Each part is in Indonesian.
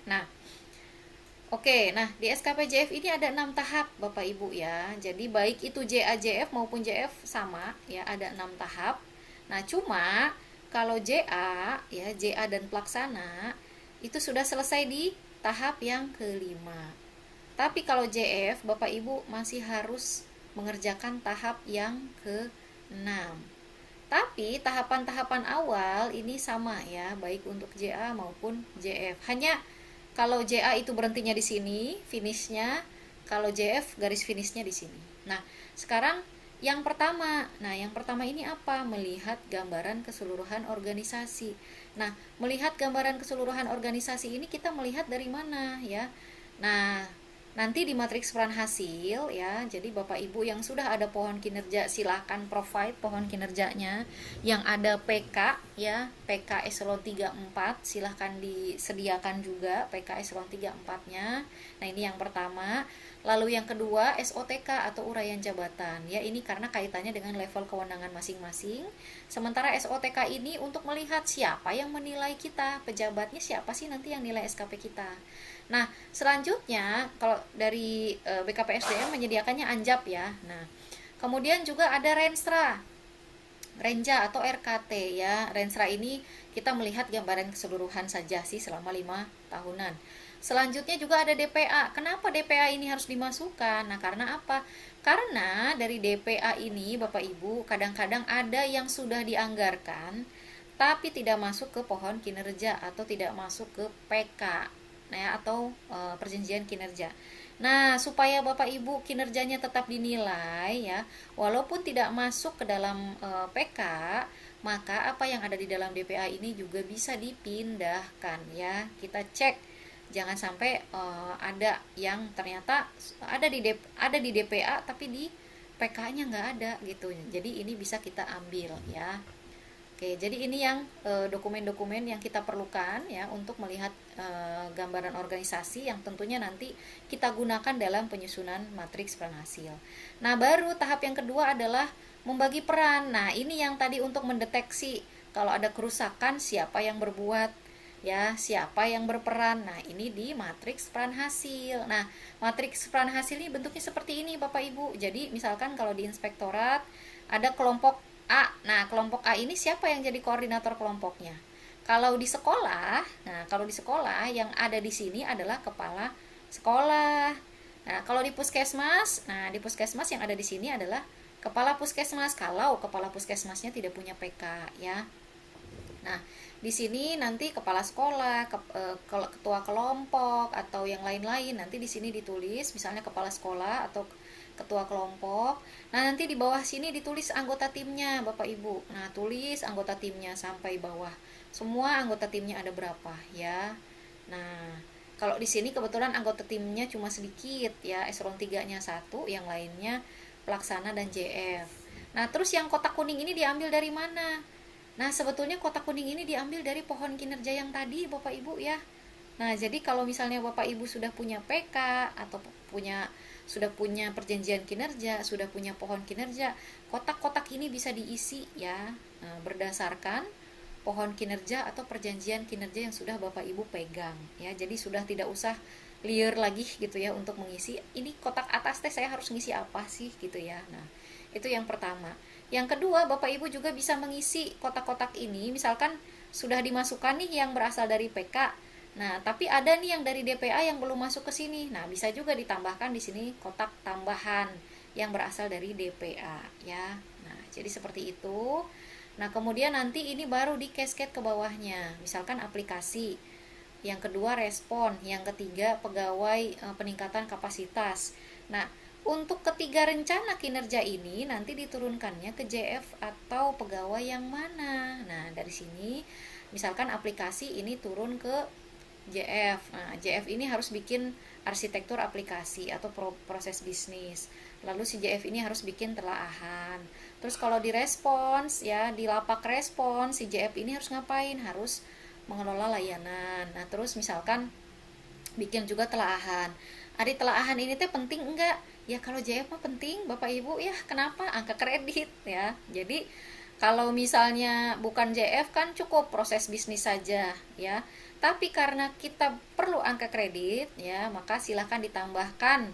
Nah, oke, nah di SKPJF ini ada 6 tahap Bapak Ibu ya. Jadi baik itu JA, JF maupun JF sama ya, ada 6 tahap. Nah, cuma kalau JA dan pelaksana itu sudah selesai di tahap yang kelima. Tapi kalau JF Bapak Ibu masih harus mengerjakan tahap yang ke-6. Tapi tahapan-tahapan awal ini sama ya, baik untuk JA maupun JF. Hanya kalau JA itu berhentinya di sini, finishnya. Kalau JF garis finishnya di sini. Nah, sekarang yang pertama ini apa? Melihat gambaran keseluruhan organisasi. Nah, melihat gambaran keseluruhan organisasi ini kita melihat dari mana ya? Nah, nanti di matriks peran hasil ya, jadi Bapak Ibu yang sudah ada pohon kinerja silahkan provide pohon kinerjanya. Yang ada PK ya, PK eselon 3 4 silahkan disediakan juga PK eselon 3 4 nya. Nah, ini yang pertama. Lalu yang kedua SOTK atau uraian jabatan ya, ini karena kaitannya dengan level kewenangan masing-masing. Sementara SOTK ini untuk melihat siapa yang menilai kita, pejabatnya siapa sih nanti yang nilai SKP kita. Nah, selanjutnya kalau dari BKPSDM menyediakannya ANJAP ya. Nah, kemudian juga ada Renstra, Renja atau RKT ya. Renstra ini kita melihat gambaran keseluruhan saja sih selama 5 tahunan. Selanjutnya juga ada DPA. Kenapa DPA ini harus dimasukkan? Nah, karena apa? Karena dari DPA ini Bapak Ibu kadang-kadang ada yang sudah dianggarkan tapi tidak masuk ke pohon kinerja atau tidak masuk ke PK. Nah, ya, atau perjanjian kinerja. Nah, supaya Bapak Ibu kinerjanya tetap dinilai ya, walaupun tidak masuk ke dalam PK, maka apa yang ada di dalam DPA ini juga bisa dipindahkan ya. Kita cek jangan sampai ada yang ternyata ada di DPA tapi di PK-nya nggak ada gitu. Jadi ini bisa kita ambil ya. Oke, jadi ini yang dokumen-dokumen yang kita perlukan ya untuk melihat gambaran organisasi yang tentunya nanti kita gunakan dalam penyusunan matriks peran hasil. Nah, baru tahap yang kedua adalah membagi peran. Nah, ini yang tadi untuk mendeteksi kalau ada kerusakan siapa yang berbuat ya, siapa yang berperan. Nah, ini di matriks peran hasil. Nah, matriks peran hasil ini bentuknya seperti ini Bapak Ibu. Jadi, misalkan kalau di inspektorat ada kelompok A. Nah, kelompok A ini siapa yang jadi koordinator kelompoknya? Kalau di sekolah yang ada di sini adalah kepala sekolah. Nah, kalau di puskesmas, di puskesmas yang ada di sini adalah kepala puskesmas kalau kepala puskesmasnya tidak punya PK ya. Nah, di sini nanti kepala sekolah, ketua kelompok atau yang lain-lain nanti di sini ditulis misalnya kepala sekolah atau ketua kelompok. Nah, nanti di bawah sini ditulis anggota timnya, Bapak Ibu. Nah, tulis anggota timnya sampai bawah. Semua anggota timnya ada berapa ya. Nah, kalau di sini kebetulan anggota timnya cuma sedikit ya, eselon 3-nya satu, yang lainnya pelaksana dan JF. Nah, terus yang kotak kuning ini diambil dari mana? Nah, sebetulnya kotak kuning ini diambil dari pohon kinerja yang tadi, Bapak Ibu ya. Nah, jadi kalau misalnya Bapak Ibu sudah punya PK atau sudah punya perjanjian kinerja, sudah punya pohon kinerja, kotak-kotak ini bisa diisi ya, berdasarkan pohon kinerja atau perjanjian kinerja yang sudah Bapak Ibu pegang ya. Jadi sudah tidak usah liar lagi gitu ya untuk mengisi ini kotak atas teh saya harus ngisi apa sih gitu ya. Nah, itu yang pertama. Yang kedua, Bapak Ibu juga bisa mengisi kotak-kotak ini, misalkan sudah dimasukkan nih yang berasal dari PK. Nah, tapi ada nih yang dari DPA yang belum masuk ke sini. Nah, bisa juga ditambahkan di sini kotak tambahan yang berasal dari DPA ya. Nah, jadi seperti itu. Nah, kemudian nanti ini baru di cascade ke bawahnya. Misalkan aplikasi. Yang kedua respon, yang ketiga pegawai peningkatan kapasitas. Nah, untuk ketiga rencana kinerja ini nanti diturunkannya ke JF atau pegawai yang mana. Nah, dari sini misalkan aplikasi ini turun ke JF. Nah, JF ini harus bikin arsitektur aplikasi atau proses bisnis. Lalu si JF ini harus bikin telaahan. Terus kalau di respons ya, di lapak respons si JF ini harus ngapain? Harus mengelola layanan. Nah, terus misalkan bikin juga telaahan. Ada telaahan ini teh penting enggak? Ya kalau JF mah penting Bapak Ibu ya. Kenapa? Angka kredit ya. Jadi kalau misalnya bukan JF kan cukup proses bisnis saja ya. Tapi karena kita perlu angka kredit ya, maka silahkan ditambahkan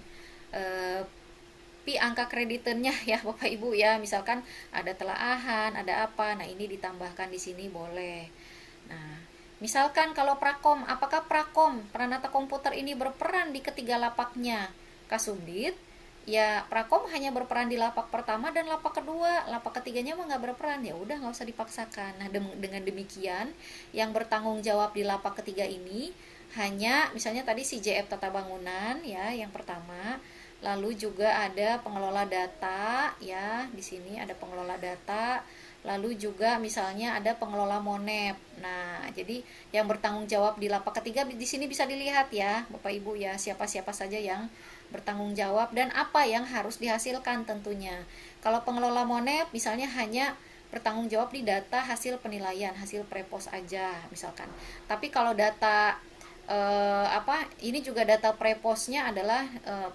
pi angka krediternya ya Bapak Ibu ya. Misalkan ada telaahan, ada apa. Nah, ini ditambahkan di sini boleh. Nah, misalkan kalau prakom, apakah prakom Pranata Komputer ini berperan di ketiga lapaknya Kasubdit? Ya, prakom hanya berperan di lapak pertama dan lapak kedua, lapak ketiganya mah nggak berperan, ya udah nggak usah dipaksakan. Nah, dengan demikian yang bertanggung jawab di lapak ketiga ini hanya misalnya tadi si JF Tata Bangunan ya yang pertama, lalu juga ada pengelola data ya, di sini ada pengelola data, lalu juga misalnya ada pengelola Monep. Nah, jadi yang bertanggung jawab di lapak ketiga di sini bisa dilihat ya Bapak Ibu ya, siapa-siapa saja yang bertanggung jawab dan apa yang harus dihasilkan tentunya. Kalau pengelola Monep misalnya hanya bertanggung jawab di data hasil penilaian, hasil prepos aja misalkan. Tapi kalau data ini juga data preposnya adalah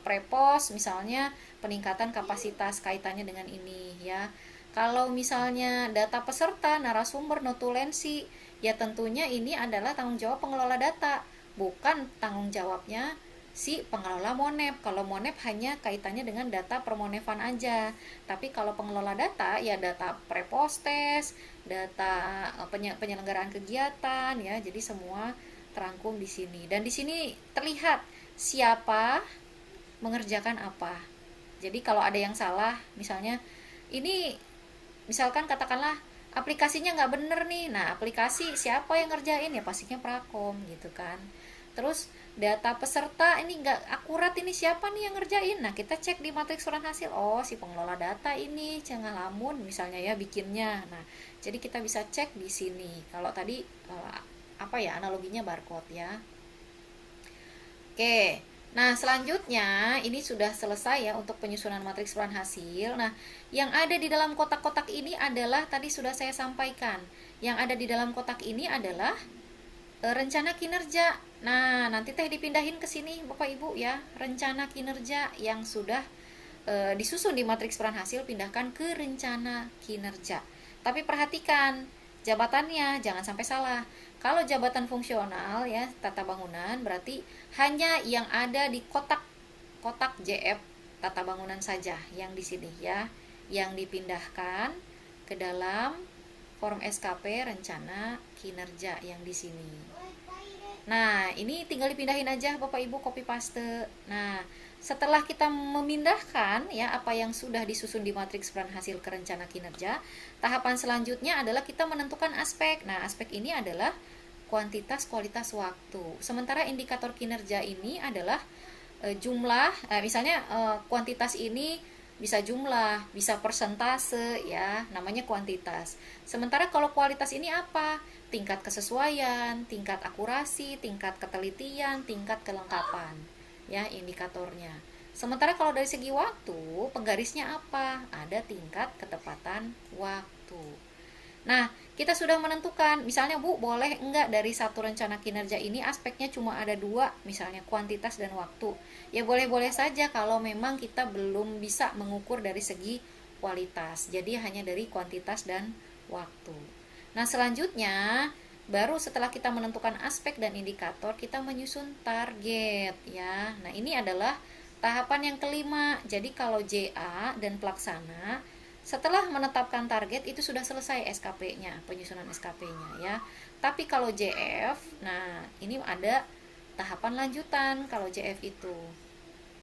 prepos misalnya peningkatan kapasitas kaitannya dengan ini ya. Kalau misalnya data peserta, narasumber, notulensi, ya tentunya ini adalah tanggung jawab pengelola data, bukan tanggung jawabnya si pengelola Monep. Kalau Monep hanya kaitannya dengan data permonefan aja. Tapi kalau pengelola data ya data prepostes, data penyelenggaraan kegiatan ya. Jadi semua terangkum di sini. Dan di sini terlihat siapa mengerjakan apa. Jadi kalau ada yang salah, misalnya ini misalkan katakanlah aplikasinya nggak bener nih, nah aplikasi siapa yang ngerjain ya pastinya prakom gitu kan. Terus data peserta ini nggak akurat, ini siapa nih yang ngerjain, nah kita cek di matriks surat hasil, oh si pengelola data ini jangan lamun misalnya ya bikinnya. Nah jadi kita bisa cek di sini. Kalau tadi analoginya barcode ya. Oke, nah selanjutnya ini sudah selesai ya untuk penyusunan matriks peran hasil. Nah, yang ada di dalam kotak-kotak ini adalah tadi sudah saya sampaikan. Yang ada di dalam kotak ini adalah rencana kinerja. Nah, nanti teh dipindahin ke sini Bapak Ibu ya. Rencana kinerja yang sudah disusun di matriks peran hasil pindahkan ke rencana kinerja. Tapi perhatikan jabatannya jangan sampai salah. Kalau jabatan fungsional ya tata bangunan berarti hanya yang ada di kotak JF tata bangunan saja yang di sini ya, yang dipindahkan ke dalam form SKP rencana kinerja yang di sini. Nah, ini tinggal dipindahin aja Bapak Ibu, copy paste. Nah, setelah kita memindahkan ya apa yang sudah disusun di matriks peran hasil ke rencana kinerja, tahapan selanjutnya adalah kita menentukan aspek. Nah, aspek ini adalah kuantitas, kualitas, waktu. Sementara indikator kinerja ini adalah jumlah, misalnya kuantitas ini bisa jumlah, bisa persentase ya, namanya kuantitas. Sementara kalau kualitas ini apa? Tingkat kesesuaian, tingkat akurasi, tingkat ketelitian, tingkat kelengkapan ya indikatornya. Sementara kalau dari segi waktu, penggarisnya apa? Ada tingkat ketepatan waktu. Nah, kita sudah menentukan, misalnya Bu, boleh enggak dari satu rencana kinerja ini aspeknya cuma ada dua, misalnya kuantitas dan waktu. Ya boleh-boleh saja kalau memang kita belum bisa mengukur dari segi kualitas. Jadi hanya dari kuantitas dan waktu. Nah, selanjutnya baru setelah kita menentukan aspek dan indikator, kita menyusun target ya. Nah, ini adalah tahapan yang kelima. Jadi kalau JA dan pelaksana setelah menetapkan target itu sudah selesai SKP-nya, penyusunan SKP-nya ya. Tapi kalau JF, nah ini ada tahapan lanjutan kalau JF itu.